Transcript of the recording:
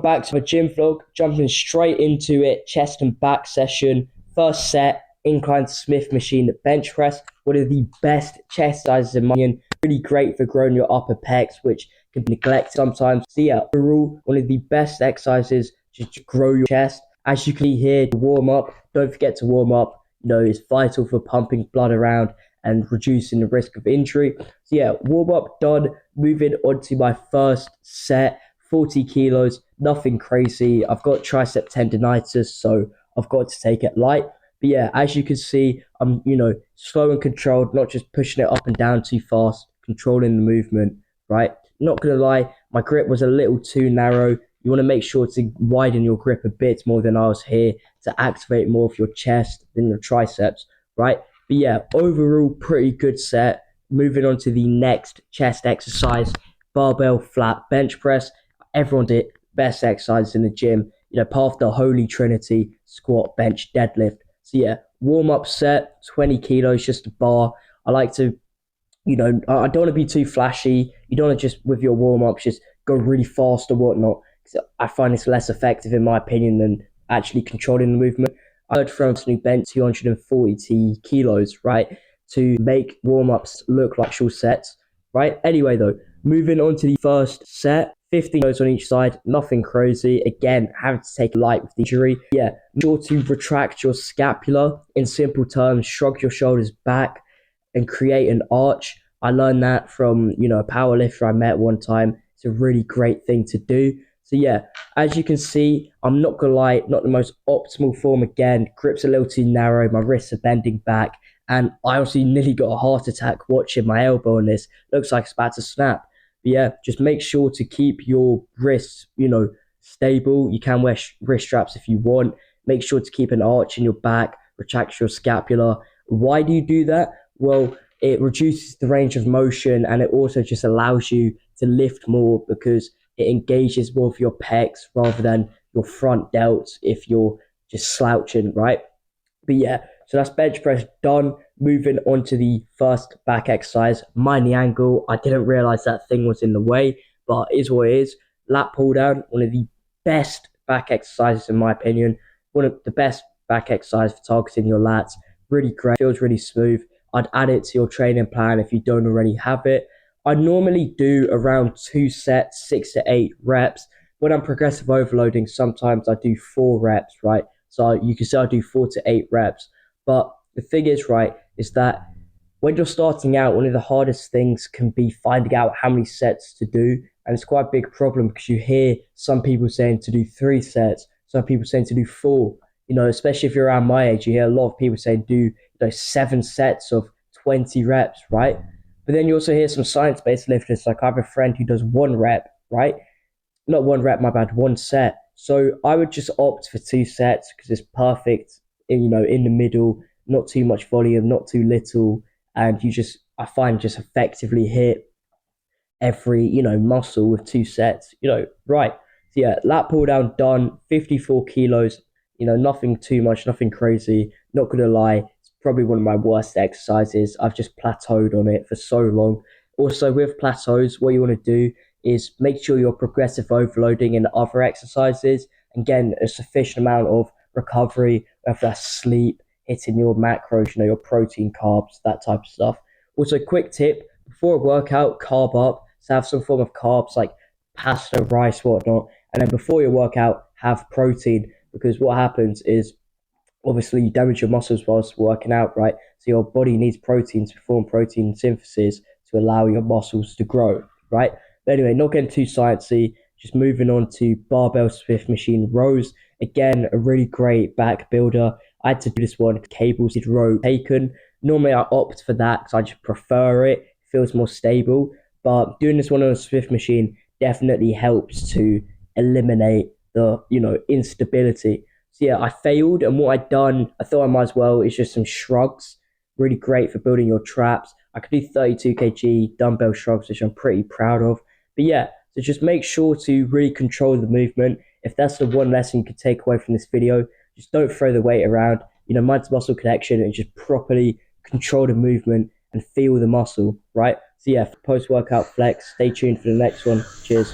Back to the gym vlog, jumping straight into it. Chest and back session. First set, incline Smith machine bench press. One of the best chest exercises in my opinion. Really great for growing your upper pecs, which can be neglected sometimes. So yeah, overall, one of the best exercises just to grow your chest. As you can see here, warm up. Don't forget to warm up. It's vital for pumping blood around and reducing the risk of injury. So yeah, warm up done. Moving on to my first set. 40 kilos, nothing crazy. I've got tricep tendonitis, so I've got to take it light. But yeah, as you can see, I'm, slow and controlled, not just pushing it up and down too fast, controlling the movement, right? Not going to lie, my grip was a little too narrow. You want to make sure to widen your grip a bit more than I was here to activate more of your chest than your triceps, right? But yeah, overall, pretty good set. Moving on to the next chest exercise, barbell flat bench press. Everyone did best exercises in the gym, part of the holy trinity: squat, bench, deadlift. So yeah, warm up set, 20 kilos, just a bar. I like to, I don't want to be too flashy. You don't want to just, with your warm ups, just go really fast or whatnot. I find it's less effective, in my opinion, than actually controlling the movement. I heard from new bench 240 kilos, right, to make warm ups look like actual sets, right? Anyway, though, moving on to the first set. 15 kilos on each side, nothing crazy. Again, having to take it light with the injury. Yeah, make sure to retract your scapula. In simple terms, shrug your shoulders back and create an arch. I learned that from, a power lifter I met one time. It's a really great thing to do. So yeah, as you can see, I'm not gonna lie, not the most optimal form again. Grip's a little too narrow, my wrists are bending back, and I also nearly got a heart attack watching my elbow on this. Looks like it's about to snap. But yeah, just make sure to keep your wrists, stable. You can wear wrist straps if you want. Make sure to keep an arch in your back, retract your scapula. Why do you do that? Well, it reduces the range of motion, and it also just allows you to lift more because it engages more of your pecs rather than your front delts if you're just slouching, right? But yeah, so that's bench press done. Moving on to the first back exercise, mind the angle. I didn't realize that thing was in the way, but it is what it is. Lat pull down, one of the best back exercises in my opinion. One of the best back exercises for targeting your lats. Really great, feels really smooth. I'd add it to your training plan if you don't already have it. I normally do around 2 sets, 6 to 8 reps. When I'm progressive overloading, sometimes I do 4 reps, right? So you can say I do 4 to 8 reps. But the thing is, right, is that when you're starting out, one of the hardest things can be finding out how many sets to do. And it's quite a big problem because you hear some people saying to do 3 sets, some people saying to do 4. Especially if you're around my age, you hear a lot of people saying do 7 sets of 20 reps, right? But then you also hear some science-based lifters, like I have a friend who does 1 rep, right? Not 1 rep, my bad, 1 set. So I would just opt for 2 sets because it's perfect, in the middle, not too much volume, not too little, and I find just effectively hit every, muscle with 2 sets, right. So yeah, lat pull down done, 54 kilos, nothing too much, nothing crazy. Not gonna lie, it's probably one of my worst exercises. I've just plateaued on it for so long. Also, with plateaus, what you want to do is make sure you're progressive overloading in other exercises and getting a sufficient amount of recovery, whether that's sleep, hitting your macros, your protein, carbs, that type of stuff. Also, quick tip, before a workout, carb up. So have some form of carbs like pasta, rice, whatnot. And then before your workout, have protein, because what happens is obviously you damage your muscles whilst working out, right? So your body needs protein to perform protein synthesis to allow your muscles to grow, right? But anyway, not getting too sciencey, just moving on to barbell Smith machine rows. Again, a really great back builder. I had to do this one, cables did row taken. Normally I opt for that because I just prefer it. It feels more stable. But doing this one on a Smith machine definitely helps to eliminate the, instability. So yeah, I failed, and what I'd done, I thought I might as well, is just some shrugs. Really great for building your traps. I could do 32 kg dumbbell shrugs, which I'm pretty proud of. But yeah, so just make sure to really control the movement. If that's the one lesson you could take away from this video, just don't throw the weight around. Mind to muscle connection, and just properly control the movement and feel the muscle, right? So yeah, post-workout flex. Stay tuned for the next one. Cheers.